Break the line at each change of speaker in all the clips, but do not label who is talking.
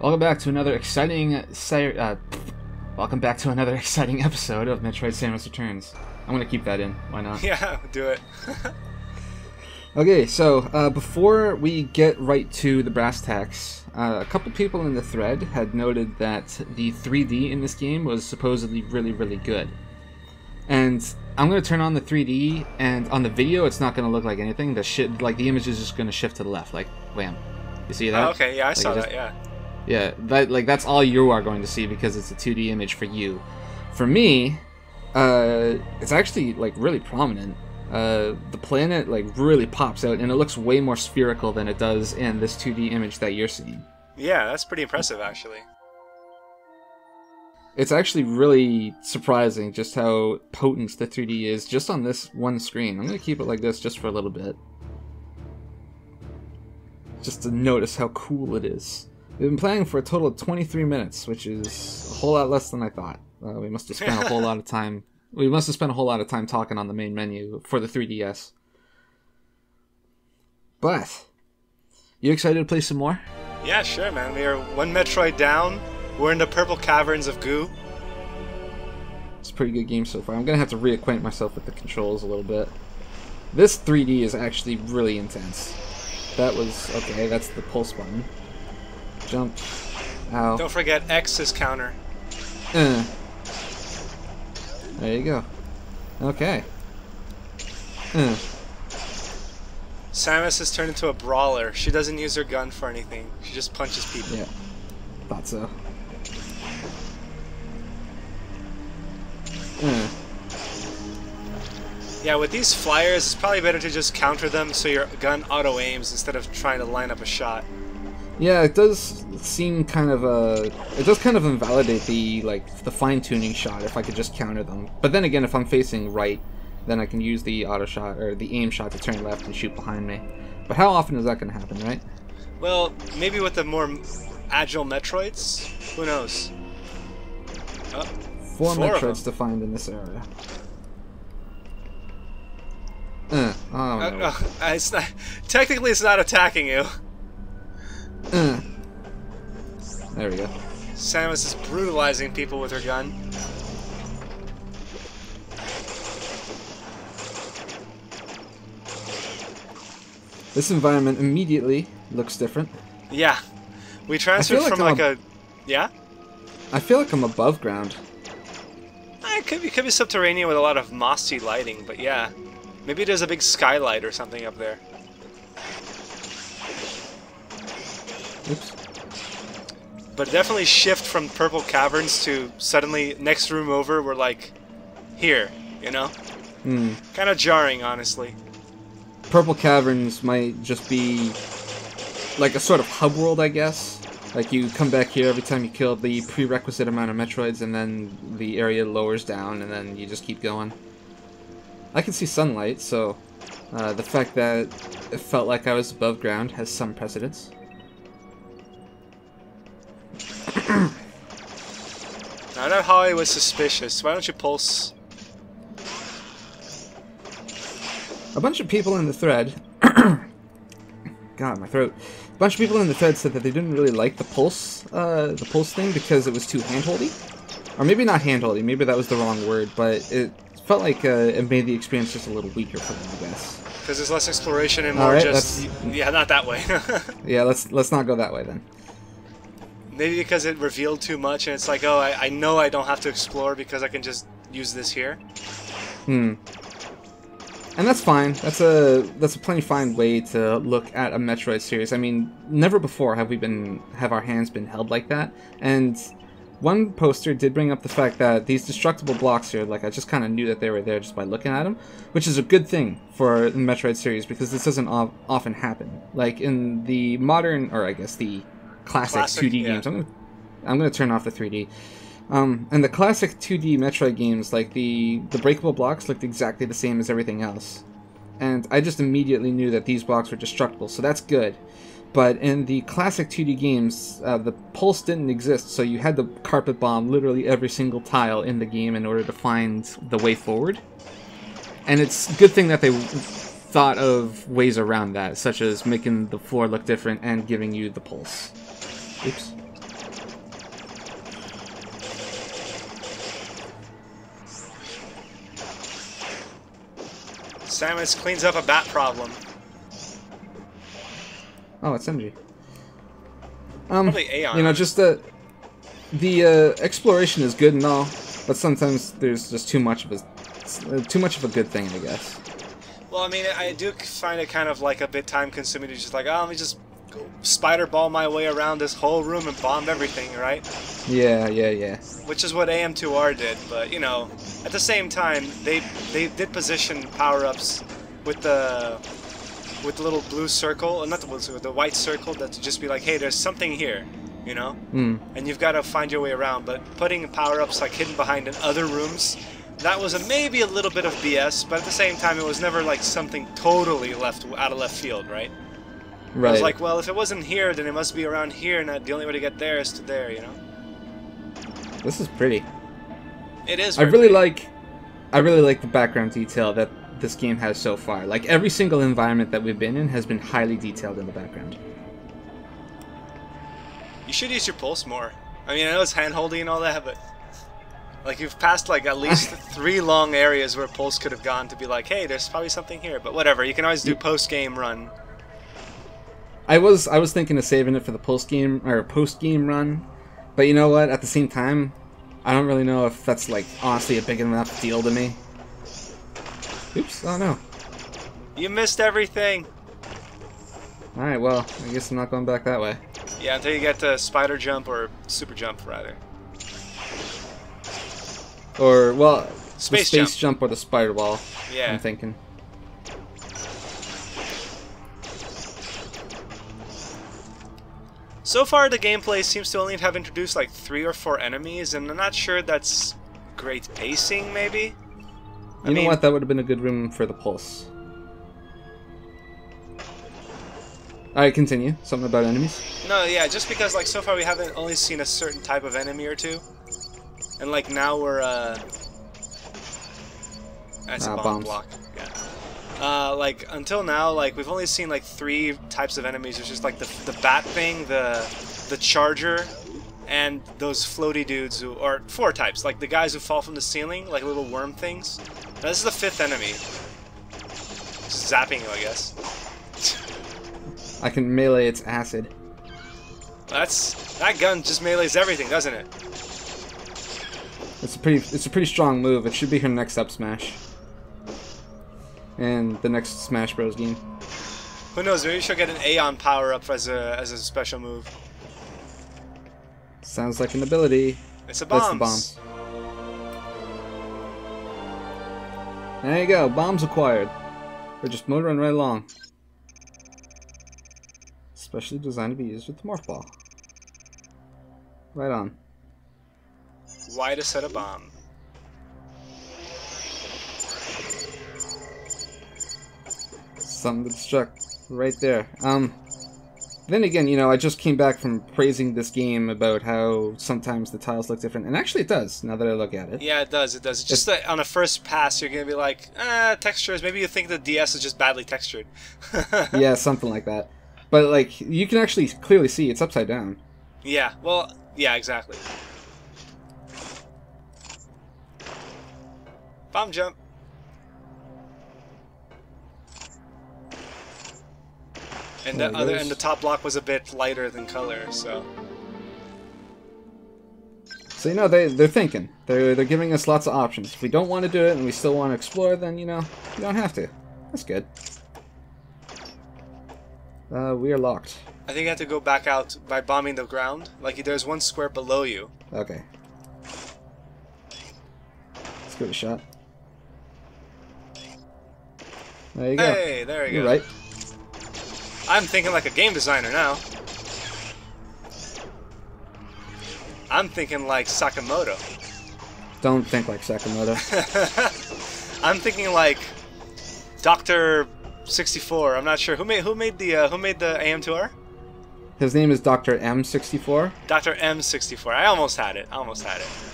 Welcome back to another exciting welcome back to another exciting episode of Metroid: Samus Returns. I'm gonna keep that in. Why not?
Yeah, do it.
Okay, so before we get right to the brass tacks, a couple people in the thread had noted that the 3D in this game was supposedly really good. And I'm gonna turn on the 3D, and on the video, it's not gonna look like anything. The image is just gonna shift to the left, like wham. You see that?
Oh, okay, yeah, I saw that. Yeah.
Yeah, that's all you are going to see because it's a 2D image for you. For me, it's actually really prominent. The planet really pops out, and it looks way more spherical than it does in this 2D image that you're seeing.
Yeah, that's pretty impressive, actually.
It's actually really surprising just how potent the 3D is just on this one screen. I'm going to keep it like this just for a little bit. Just to notice how cool it is. We've been playing for a total of 23 minutes, which is a whole lot less than I thought. We must have spent a whole lot of time. We must have spent a whole lot of time talking on the main menu for the 3DS. But, you excited to play some more?
Yeah, sure, man. We are one Metroid down. We're in the purple caverns of goo.
It's a pretty good game so far. I'm gonna have to reacquaint myself with the controls a little bit. This 3D is actually really intense. That was okay. That's the pulse button. Jump. Ow.
Don't forget X's counter.
There you go. Okay.
Samus has turned into a brawler. She doesn't use her gun for anything. She just punches people.
Yeah. Thought so.
Yeah, with these flyers, it's probably better to just counter them so your gun auto-aims instead of trying to line up a shot.
Yeah, it does seem kind of it does kind of invalidate the fine-tuning shot if I could just counter them. But then again, if I'm facing right, then I can use the auto shot or the aim shot to turn left and shoot behind me. But how often is that going to happen, right?
Well, maybe with the more agile Metroids? Who knows? Oh,
four Metroids to find in this area. Oh no.
It's not, technically, it's not attacking you.
There we go.
Samus is brutalizing people with her gun.
This environment immediately looks different.
Yeah. We transferred from Yeah?
I feel like I'm above ground.
It could be subterranean with a lot of mossy lighting, but yeah. Maybe there's a big skylight or something up there.
Oops.
But definitely shift from purple caverns to suddenly next room over we're like here, you know? Kind of jarring, honestly.
Purple caverns might just be like a sort of hub world, I guess. Like you come back here every time you kill the prerequisite amount of Metroids, and then the area lowers down, and then you just keep going. I can see sunlight, so the fact that it felt like I was above ground has some precedence.
Now that Holly was suspicious, why don't you pulse?
A bunch of people in the thread... God, my throat. A bunch of people in the thread said that they didn't really like the pulse thing because it was too handholdy. Or maybe not handholdy, maybe that was the wrong word, but it felt like it made the experience just a little weaker for them, I guess.
Because there's less exploration and more yeah, not that way.
Yeah, let's not go that way then.
Maybe because it revealed too much and it's like, oh, I know I don't have to explore because I can just use this here.
And that's fine. That's a plenty fine way to look at a Metroid series. I mean, never before have our hands been held like that. And one poster did bring up the fact that these destructible blocks here, I just kind of knew that they were there just by looking at them, which is a good thing for the Metroid series because this doesn't often happen. Like in the modern, or I guess the classic 2D games. I'm gonna turn off the 3D. And the classic 2D Metroid games, like the breakable blocks looked exactly the same as everything else. And I just immediately knew that these blocks were destructible, so that's good. But in the classic 2D games, the pulse didn't exist, so you had to carpet bomb literally every single tile in the game in order to find the way forward. And it's a good thing that they thought of ways around that, such as making the floor look different and giving you the pulse. Oops.
Samus cleans up a bat problem.
Oh, it's energy.
Probably Aeon.
You know, just the exploration is good and all, but sometimes there's just too much of a good thing, I guess.
Well, I mean, I do find it kind of like a bit time-consuming to just like, oh, let me just go spider ball my way around this whole room and bomb everything, right?
Yeah.
Which is what AM2R did, but you know, at the same time, they did position power-ups with the little blue circle, not the blue circle, the white circle, that to just be like, hey, there's something here, you know? And you've got to find your way around. But putting power-ups like hidden behind in other rooms, that was maybe a little bit of BS, but at the same time, it was never like something totally out of left field, right?
Right.
It was like, well, if it wasn't here, then it must be around here, and the only way to get there is to there, you know?
This is pretty.
It is.
I really like the background detail that this game has so far. Like, every single environment that we've been in has been highly detailed in the background.
You should use your pulse more. I mean, I know it's hand-holding and all that, but like, you've passed like at least 3 long areas where pulse could have gone to be like, hey, there's probably something here. But whatever, you can always do post-game run.
I was thinking of saving it for the post-game run, but you know what? At the same time, I don't really know if that's like honestly a big enough deal to me. Oops! Oh no!
You missed everything.
All right, well, I guess I'm not going back that way.
Yeah, until you get to spider jump or super jump, rather.
Or well,
space
the space jump or the spider wall.
Yeah.
I'm thinking.
So far, the gameplay seems to only have introduced like 3 or 4 enemies, and I'm not sure that's great pacing, maybe?
You know what? That would have been a good room for the pulse. Alright, continue. Something about enemies?
No, yeah, just because like so far we haven't only seen a certain type of enemy or two. And like now we're, that's a bomb block. Yeah. Like until now, like we've only seen like 3 types of enemies. It's just like the bat thing, the charger, and those floaty dudes who are 4 types. Like the guys who fall from the ceiling, like little worm things. Now, this is the 5th enemy. Just zapping you, I guess.
I can melee its acid.
That gun just melees everything, doesn't it?
It's a pretty strong move. It should be her next up smash. And the next Smash Bros game.
Who knows? Maybe she'll get an Aeon power up as a special move.
Sounds like an ability.
It's a bomb.
That's the bombs. There you go. Bombs acquired. We're just motoring right along. Specially designed to be used with the Morph Ball. Right on.
Why to set a bomb?
Something to destruct. Right there. Then again, you know, I just came back from praising this game about how sometimes the tiles look different. And actually it does, now that I look at it.
Yeah, it does, it does. It's just that on a first pass, you're going to be like, textures. Maybe you think the DS is just badly textured.
Yeah, something like that. But, like, you can actually clearly see it's upside down.
Yeah, well, yeah, exactly. Bomb jump. And the top block was a bit lighter than color, so.
So you know they're thinking. They're giving us lots of options. If we don't want to do it and we still want to explore, then you know you don't have to. That's good. We are locked.
I think you have to go back out by bombing the ground. Like there's one square below you.
Okay. Let's give it a shot. There you go.
Hey, there you go.
You're right.
I'm thinking like a game designer now. I'm thinking like Sakamoto.
Don't think like Sakamoto.
I'm thinking like Dr. 64. I'm not sure who made the AM2R.
His name is Dr. M64.
Dr. M64. I almost had it.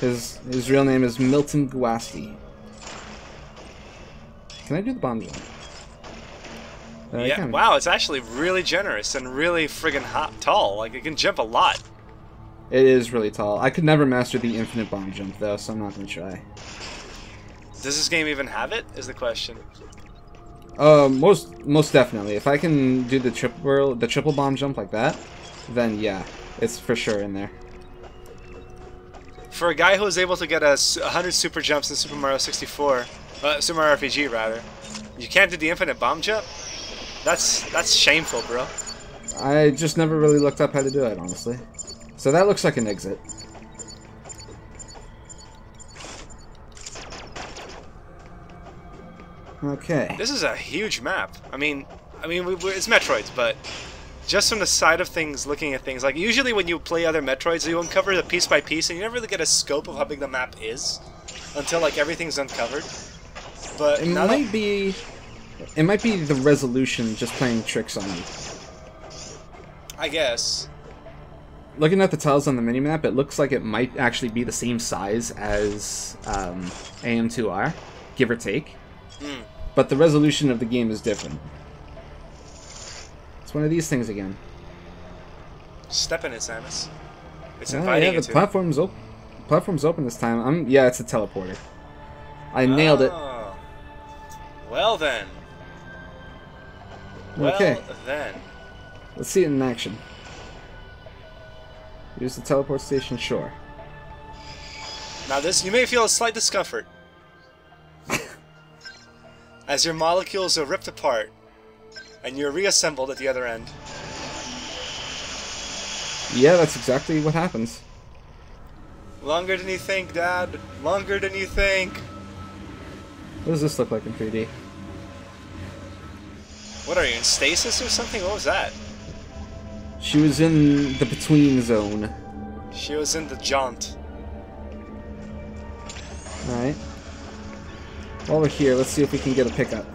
His real name is Milton Guasti. Can I do the bomb jump?
Yeah. Wow, it's actually really generous and really friggin' tall. Like it can jump a lot.
It is really tall. I could never master the infinite bomb jump though, so I'm not gonna try.
Does this game even have it? Is the question.
Most definitely. If I can do the triple bomb jump like that, then yeah, it's for sure in there.
For a guy who was able to get 100 super jumps in Super Mario 64, Super Mario RPG rather, you can't do the infinite bomb jump? That's shameful, bro.
I just never really looked up how to do it, honestly. So that looks like an exit. Okay.
This is a huge map. I mean, it's Metroids, but just from the side of things, looking at things, like usually when you play other Metroids, you uncover the piece by piece, and you never really get a scope of how big the map is until like everything's uncovered. But
it might be the resolution just playing tricks on you.
I guess.
Looking at the tiles on the minimap, it looks like it might actually be the same size as AM2R, give or take. But the resolution of the game is different. It's one of these things again.
Step in it, Samus. It's inviting you
the platform's open. Platform's open this time. Yeah, it's a teleporter. I nailed it.
Well then.
Okay.
Well then.
Let's see it in action. Use the teleport station, sure.
Now this, you may feel a slight discomfort as your molecules are ripped apart and you're reassembled at the other end.
Yeah, that's exactly what happens.
Longer than you think, Dad. Longer than you think.
What does this look like in 3D?
What are you, in stasis or something? What was that?
She was in the between zone.
She was in the jaunt.
Alright. While we're here, let's see if we can get a pickup.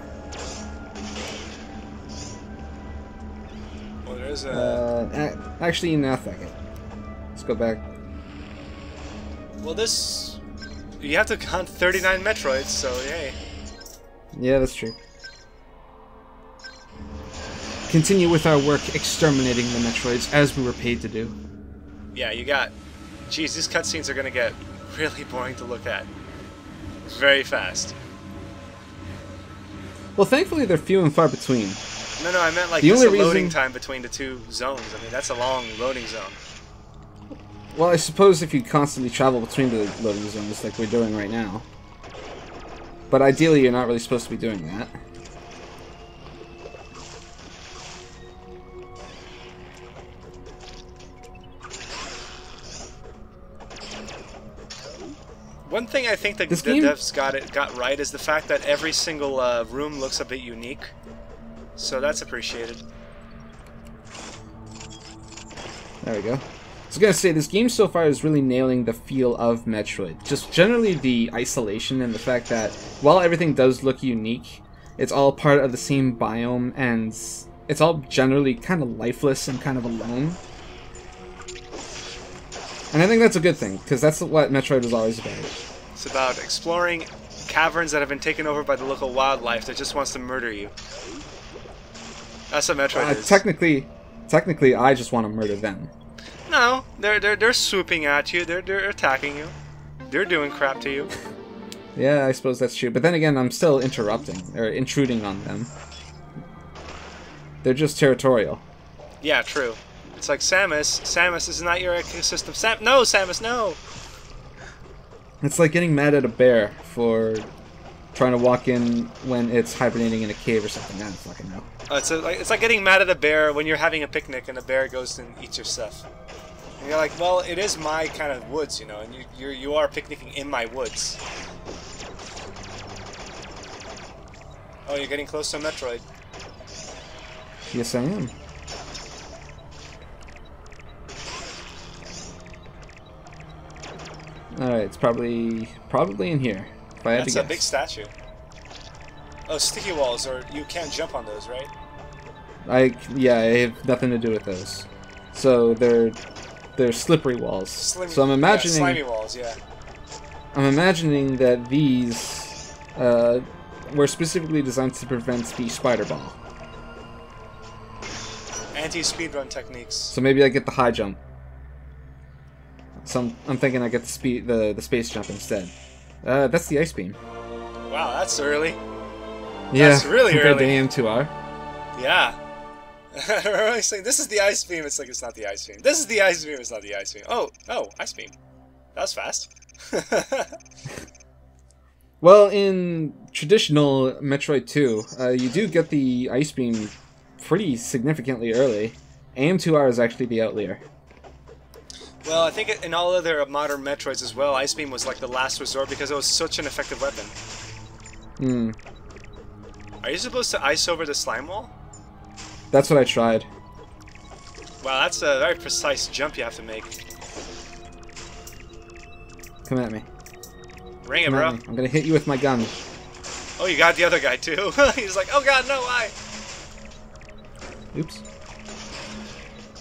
Well, there's a...
actually, no, fuck it. Let's go back.
Well, this... You have to hunt 39 Metroids, so yay.
Yeah, that's true. Continue with our work exterminating the Metroids, as we were paid to do.
Yeah, you got... Jeez, these cutscenes are gonna get really boring to look at. Very fast.
Well, thankfully they're few and far between.
No, I meant like
the
just
only
the loading
reason...
time between the two zones. I mean, that's a long loading zone.
Well, I suppose if you constantly travel between the loading zones like we're doing right now. But ideally you're not really supposed to be doing that.
One thing I think that the devs got right is the fact that every single room looks a bit unique. So that's appreciated.
There we go. I was gonna say, this game so far is really nailing the feel of Metroid. Just generally the isolation and the fact that while everything does look unique, it's all part of the same biome and it's all generally kind of lifeless and kind of alone. And I think that's a good thing, because that's what Metroid was always about.
It's about exploring caverns that have been taken over by the local wildlife that just wants to murder you. That's what Metroid is.
Technically, I just want to murder them.
No, they're swooping at you. They're attacking you. They're doing crap to you.
Yeah, I suppose that's true. But then again, I'm still interrupting or intruding on them. They're just territorial.
Yeah, true. It's like, Samus, this is not your ecosystem. No, Samus, no!
It's like getting mad at a bear for trying to walk in when it's hibernating in a cave or something. I don't fucking know.
It's like getting mad at a bear when you're having a picnic and a bear goes and eats your stuff. And you're like, well, it is my kind of woods, you know, and you are picnicking in my woods. Oh, you're getting close to Metroid.
Yes, I am. Alright, it's probably in here. If I had to guess.
That's a big statue. Oh, sticky walls, or you can't jump on those, right?
Yeah, I have nothing to do with those. So they're slippery walls. So I'm imagining
slimy walls, yeah.
I'm imagining that these were specifically designed to prevent the spider ball.
Anti-speedrun techniques.
So maybe I get the high jump. So I'm thinking I get the space jump instead. That's the ice beam.
Wow, that's early.
Yeah,
That's really
compared
early.
to AM2R.
Yeah. I remember always saying, this is the ice beam. It's like, it's not the ice beam. This is the ice beam. It's not the ice beam. Oh, ice beam. That was fast.
Well, in traditional Metroid 2, you do get the ice beam pretty significantly early. AM2R is actually the outlier.
Well, I think in all other modern Metroids as well, ice beam was like the last resort because it was such an effective weapon.
Hmm.
Are you supposed to ice over the slime wall?
That's what I tried.
Wow, that's a very precise jump you have to make.
Come at me.
Ring it,
Come
bro.
at me. I'm gonna hit you with my gun.
Oh, you got the other guy too. He's like, oh god, no, why?
Oops.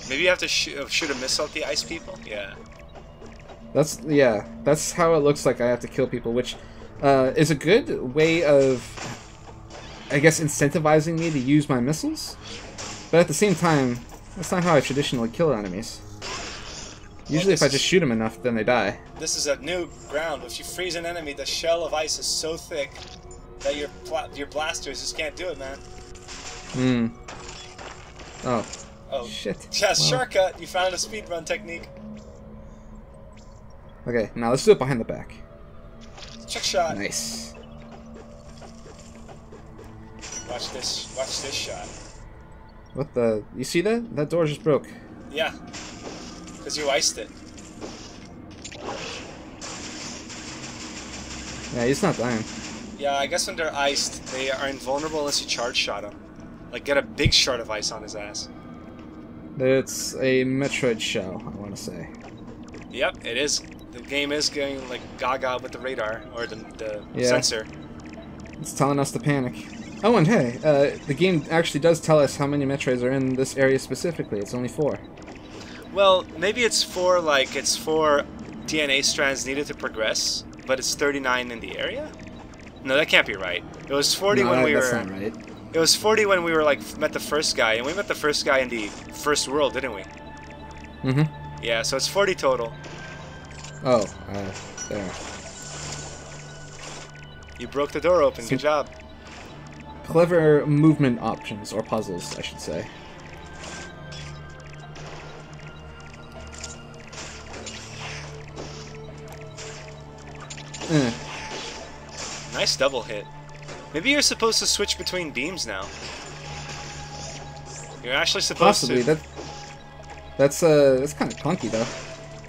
Maybe you have to shoot a missile at the ice people? Yeah.
That's how it looks like I have to kill people, which is a good way of, I guess, incentivizing me to use my missiles. But at the same time, that's not how I traditionally kill enemies. Usually if I just shoot them enough, then they die.
This is a new ground. If you freeze an enemy, the shell of ice is so thick that your blasters just can't do it, man.
Hmm. Oh.
Oh.
Shit.
Yeah,
Wow.
shortcut. You found a speedrun technique.
Okay, now let's do it behind the back.
Trick shot.
Nice.
Watch this shot.
What the? You see that? That door just broke.
Yeah. Because you iced it.
Yeah, he's not dying.
Yeah, I guess when they're iced, they are invulnerable unless you charge shot them. Like, get a big shard of ice on his ass.
It's a Metroid shell, I want to say.
Yep, it is. The game is going, like, gaga with the radar, or the
Yeah.
sensor.
It's telling us to panic. Oh, and hey, the game actually does tell us how many Metroids are in this area specifically. It's only 4.
Well, maybe it's 4 DNA strands needed to progress, but it's 39 in the area? No, that can't be right. It was 40
No,
when we
that's
were...
not right.
It was 40 when we were, like, met the first guy, and we met the first guy in the first world, didn't we?
Mm-hmm.
Yeah, so it's 40 total.
Oh, there.
You broke the door open, good job.
Clever movement options, or puzzles, I should say.
Nice double hit. Maybe you're supposed to switch between beams now. You're actually supposed
Possibly.
to...
That's kind of clunky, though.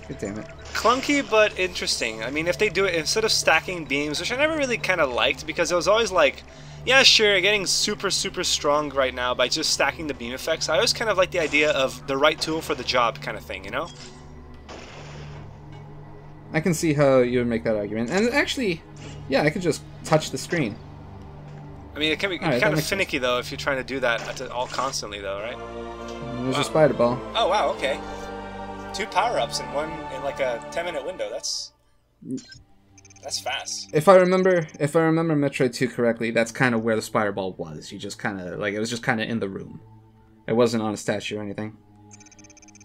God damn it.
Clunky, but interesting. I mean, if they do it, instead of stacking beams, which I never really kind of liked, because it was always like, yeah, sure, you're getting super, super strong right now by just stacking the beam effects. I always kind of like the idea of the right tool for the job kind of thing, you know?
I can see how you would make that argument. And actually, yeah, I could just touch the screen.
I mean, it can be
Alright,
kind
that
of
makes
finicky, though, if you're trying to do that all constantly, though, right?
There's a spider ball.
Oh, wow, okay. 2 power-ups in like a 10-minute window. That's fast.
If I remember Metroid 2 correctly, that's kind of where the spider ball was. You just kind of it was just kind of in the room. It wasn't on a statue or anything.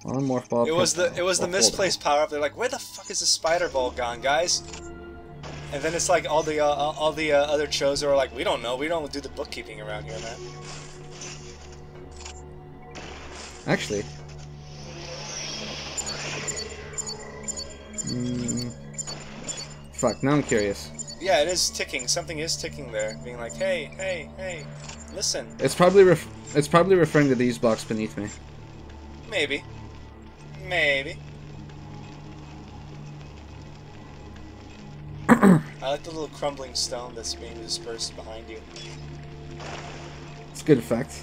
One morph ball.
It was the misplaced power-up. They're like, where the fuck is the spider ball gone, guys? And then it's like all the other shows are like, we don't know. We don't do the bookkeeping around here, man.
Actually. Fuck, now I'm curious.
Yeah, it is ticking. Something is ticking there, being like, hey, hey, hey, listen.
It's probably referring to these blocks beneath me.
Maybe. Maybe. I like the little crumbling stone that's being dispersed behind you.
It's a good effect.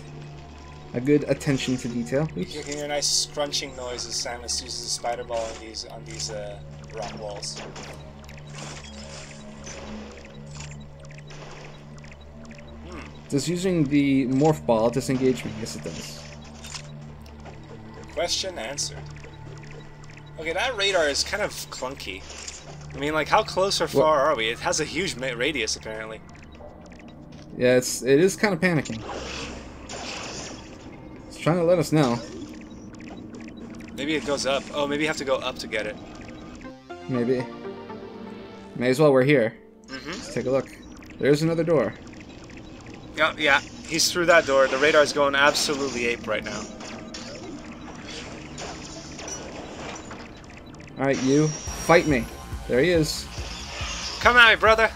A good attention to detail. Oops.
You can hear a nice scrunching noise as Samus uses a spider ball on these rock walls.
Does using the morph ball disengage me? Yes, it does.
Question answered. Okay, that radar is kind of clunky. I mean, like, how close or far are we? It has a huge radius, apparently.
Yeah, it is kind of panicking. It's trying to let us know.
Maybe it goes up. Oh, maybe you have to go up to get it.
Maybe. May as well, we're here.
Mm-hmm.
Let's take a look. There's another door.
Oh, yeah, he's through that door. The radar's going absolutely ape right now.
Alright, you. Fight me. There he is.
Come at me, brother.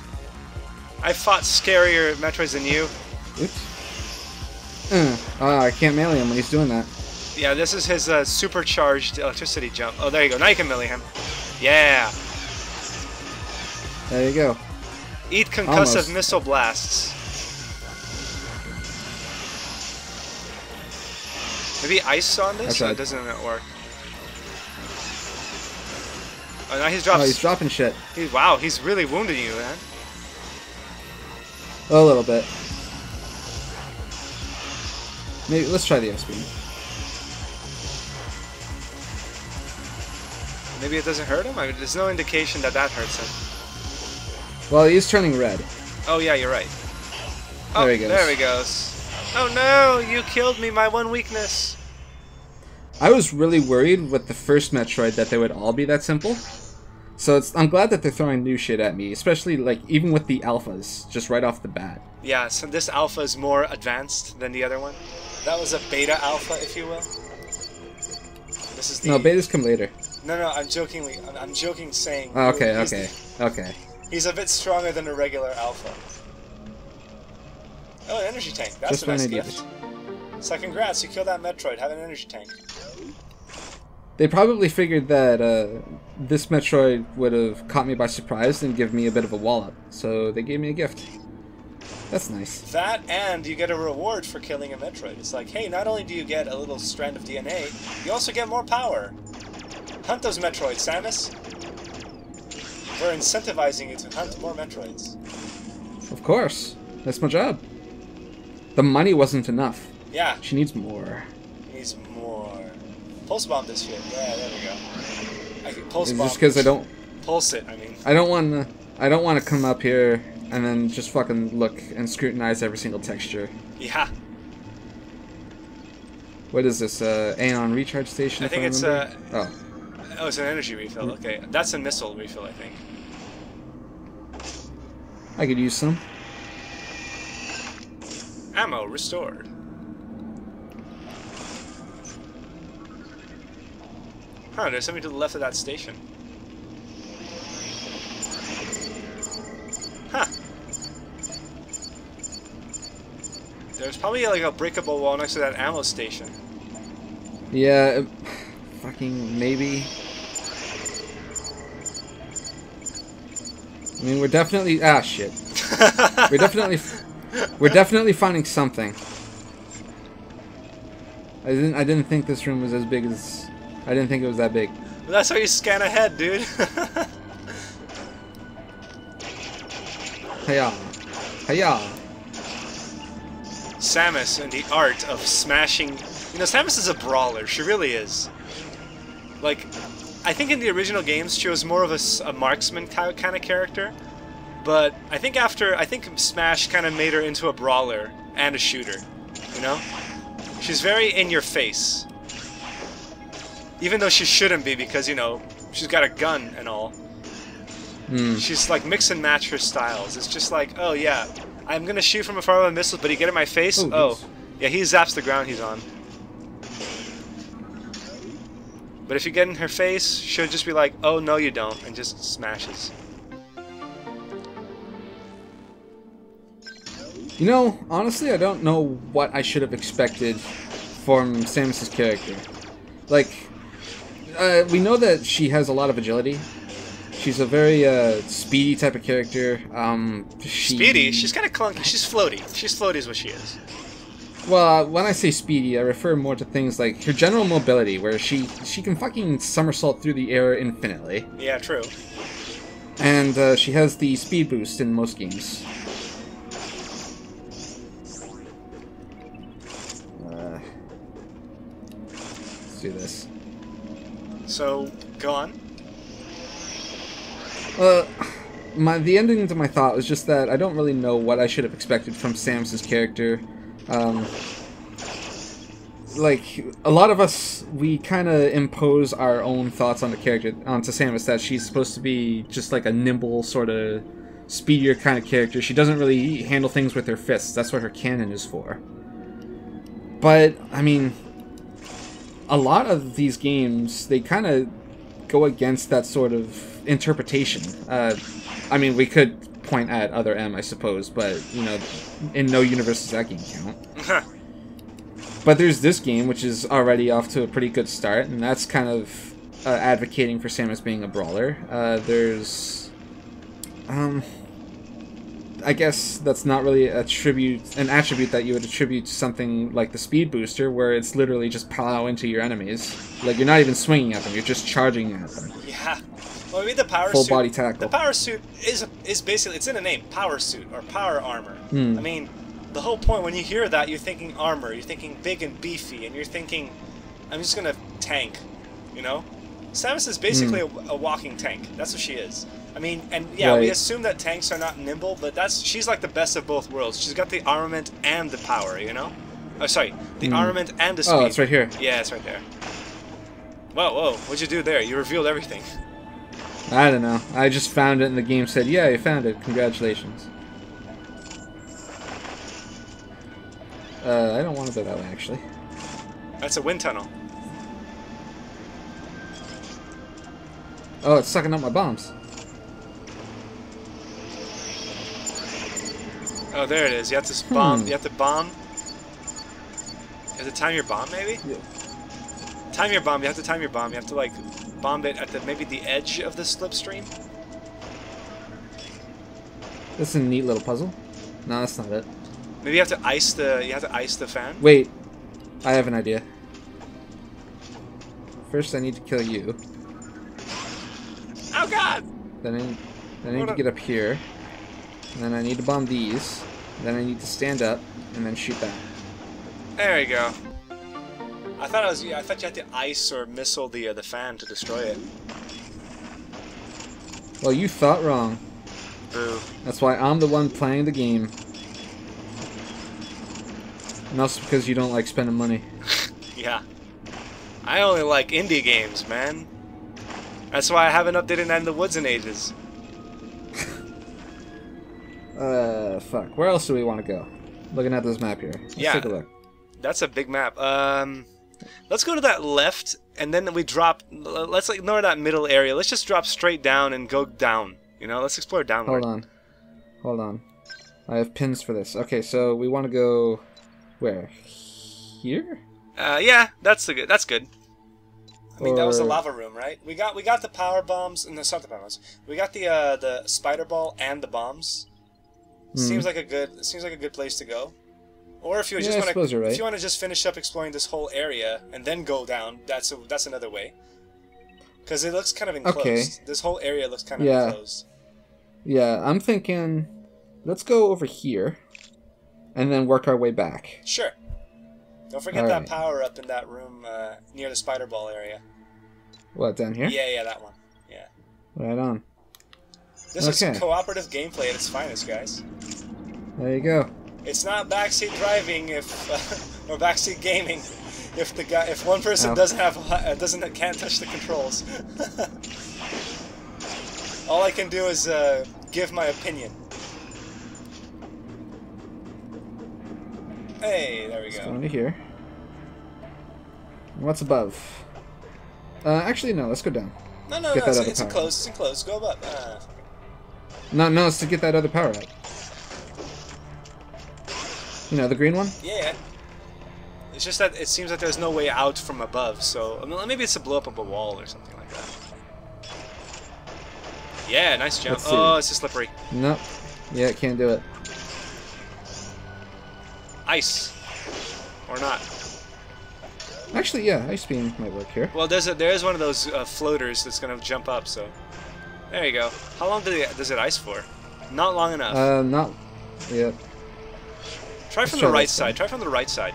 I fought scarier Metroids than you.
Oops. I can't melee him when he's doing that.
Yeah, this is his supercharged electricity jump. Oh, there you go. Now you can melee him. Yeah.
There you go.
Eat concussive missile blasts. Maybe ice on this? Or doesn't it work? Oh, now he's
dropping shit.
Wow, he's really wounding you, man.
A little bit. Maybe let's try the F-speed.
Maybe it doesn't hurt him? I mean, there's no indication that hurts him.
Well, he is turning red.
Oh yeah, you're right.
There he goes.
There he goes. Oh no, you killed me, my one weakness.
I was really worried with the first Metroid that they would all be that simple. So I'm glad that they're throwing new shit at me, especially like even with the alphas, just right off the bat.
Yeah, so this alpha is more advanced than the other one. That was a beta alpha, if you will. This is the...
No, betas come later.
No, I'm jokingly. I'm joking, saying.
Oh, okay.
He's a bit stronger than a regular alpha. Oh, an energy tank. That's a nice gift. So congrats, you killed that Metroid. Have an energy tank.
They probably figured that this Metroid would have caught me by surprise and give me a bit of a wallop, so they gave me a gift. That's nice.
That, and you get a reward for killing a Metroid. It's like, hey, not only do you get a little strand of DNA, you also get more power. Hunt those Metroids, Samus. We're incentivizing you to hunt more Metroids.
Of course. That's my job. The money wasn't enough.
Yeah.
She needs more.
Needs more. Pulse bomb this shit. Yeah, there we go. I can pulse bomb.
Just because I don't...
Pulse it, I mean.
I don't want to come up here and then just fucking look and scrutinize every single texture.
Yeah.
What is this, Aeon recharge station?
I think it's
Oh,
it's an energy refill. Okay, that's a missile refill, I think.
I could use some.
Ammo restored. Huh, there's something to the left of that station. Huh. There's probably like a breakable wall next to that ammo station.
Yeah, fucking maybe. I mean, we're definitely... Ah, shit. We're definitely finding something. I didn't think this room was as big as... I didn't think it was that big.
Well, that's how you scan ahead, dude.
Hiya. Hiya.
Samus and the art of smashing... You know, Samus is a brawler. She really is. Like, I think in the original games she was more of a marksman kind of character. But I think Smash kind of made her into a brawler and a shooter. You know? She's very in your face. Even though she shouldn't be because, you know, she's got a gun and all. She's like mix and match her styles. It's just like, oh yeah, I'm gonna shoot from afar with a missile, but you get in my face? Oh, yeah, he zaps the ground he's on. But if you get in her face, she'll just be like, oh no you don't, and just smashes.
You know, honestly, I don't know what I should have expected from Samus's character. Like, we know that she has a lot of agility. She's a very speedy type of character.
Speedy? She's kind of clunky. She's floaty. She's floaty is what she is.
Well, when I say speedy, I refer more to things like her general mobility, where she can fucking somersault through the air infinitely.
Yeah, true.
And she has the speed boost in most games. Let's do this.
So, go on.
The ending to my thought was just that I don't really know what I should have expected from Samus's character. Like, a lot of us, we kind of impose our own thoughts on the character, onto Samus, that she's supposed to be just like a nimble sort of speedier kind of character. She doesn't really handle things with her fists. That's what her cannon is for. But, I mean, a lot of these games, they kind of go against that sort of interpretation. I mean, we could point at Other M, I suppose, but, you know, in no universe does that game count. But there's this game, which is already off to a pretty good start, and that's kind of advocating for Samus being a brawler. There's... I guess that's not really an attribute that you would attribute to something like the speed booster, where it's literally just plow into your enemies. Like, you're not even swinging at them, you're just charging at them.
Yeah. Well, maybe the power suit...
Full body tackle.
The power suit is basically... It's in the name. Power suit, or power armor. I mean, the whole point, when you hear that, you're thinking armor, you're thinking big and beefy, and you're thinking, I'm just gonna tank, you know? Samus is basically a walking tank. That's what she is. I mean, and yeah,
right.
We assume that tanks are not nimble, but she's like the best of both worlds. She's got the armament and the power, you know? Oh, sorry, the armament and the speed.
Oh, it's right here.
Yeah, it's right there. Whoa, what'd you do there? You revealed everything.
I don't know. I just found it and the game said, yeah, you found it. Congratulations. I don't want to go that way, actually.
That's a wind tunnel.
Oh, it's sucking up my bombs.
Oh, there it is. You have to bomb. You have to bomb. You have to time your bomb, maybe?
Yeah.
Time your bomb. You have to time your bomb. You have to, like, bomb it at maybe the edge of the slipstream.
This is a neat little puzzle. No, that's not it.
Maybe you have to ice the fan.
Wait, I have an idea. First, I need to kill you.
Oh God!
Then I need to get up here. And then I need to bomb these. Then I need to stand up and then shoot that.
There you go. I thought you had to ice or missile the fan to destroy it.
Well, you thought wrong.
Boo.
That's why I'm the one playing the game. And also because you don't like spending money.
Yeah. I only like indie games, man. That's why I haven't updated Night in the Woods in ages.
Fuck. Where else do we want to go? Looking at this map here. Let's take a look.
That's a big map. Let's go to that left, and then we drop... Let's ignore that middle area. Let's just drop straight down and go down. You know, let's explore downward.
Hold on. I have pins for this. Okay, so we want to go... Where? Here?
Yeah, that's good. I mean, that was the lava room, right? We got the power bombs, and the not the power bombs. We got the spider ball and the bombs. Seems like a good place to go. Or if you just want to, if you want to just finish up exploring this whole area and then go down, that's another way. Because it looks kind of enclosed. Okay. This whole area looks kind of enclosed.
Yeah, I'm thinking, let's go over here, and then work our way back.
Sure. Don't forget that power up in that room near the spider ball area.
What, down here?
Yeah, that one. Yeah.
Right on.
This is cooperative gameplay at its finest, guys.
There you go.
It's not backseat driving or backseat gaming if one person can't touch the controls. All I can do is give my opinion. Hey, there we go.
Let's go into here. What's above? Actually, no. Let's go down.
No. It's enclosed. Go above.
No. It's to get that other power up. You know, the green one?
Yeah. It's just that it seems like there's no way out from above, so... I mean, maybe it's to blow up a wall or something like that. Yeah, nice jump. Oh, it's too slippery.
Nope. Yeah, can't do it.
Ice. Or not.
Actually, yeah, ice beam might work here.
Well, there is one of those floaters that's going to jump up, so... There you go. How long does it ice for? Not long enough.
Not... Yeah.
Try from the right side. Try from the right side.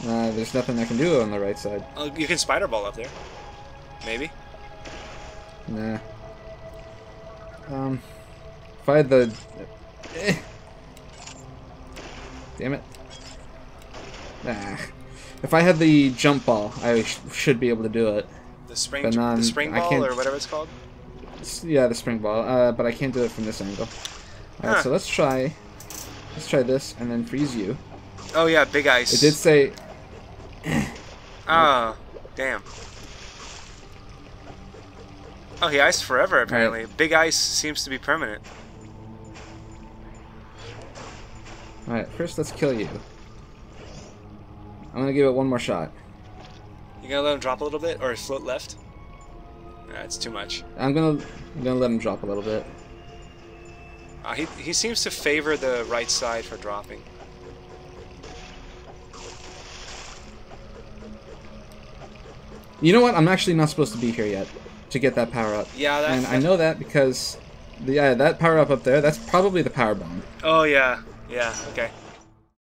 There's nothing I can do on the right side.
You can spider ball up there. Maybe.
Nah. If I had the... Damn it. Nah. If I had the jump ball, I should be able to do it.
The spring ball or whatever it's called?
Yeah, the spring ball. But I can't do it from this angle. Alright, so let's try this and then freeze you.
Oh yeah, big ice.
It did say...
Oh, damn. Oh, he iced forever, apparently.
Right.
Big ice seems to be permanent.
Alright, first let's kill you. I'm gonna give it one more shot.
You gonna let him drop a little bit, or float left? That's too much.
I'm gonna let him drop a little bit.
He seems to favor the right side for dropping.
You know what? I'm actually not supposed to be here yet to get that power up.
Yeah,
and I know that because that power up there, that's probably the power bomb.
Oh yeah, yeah, okay.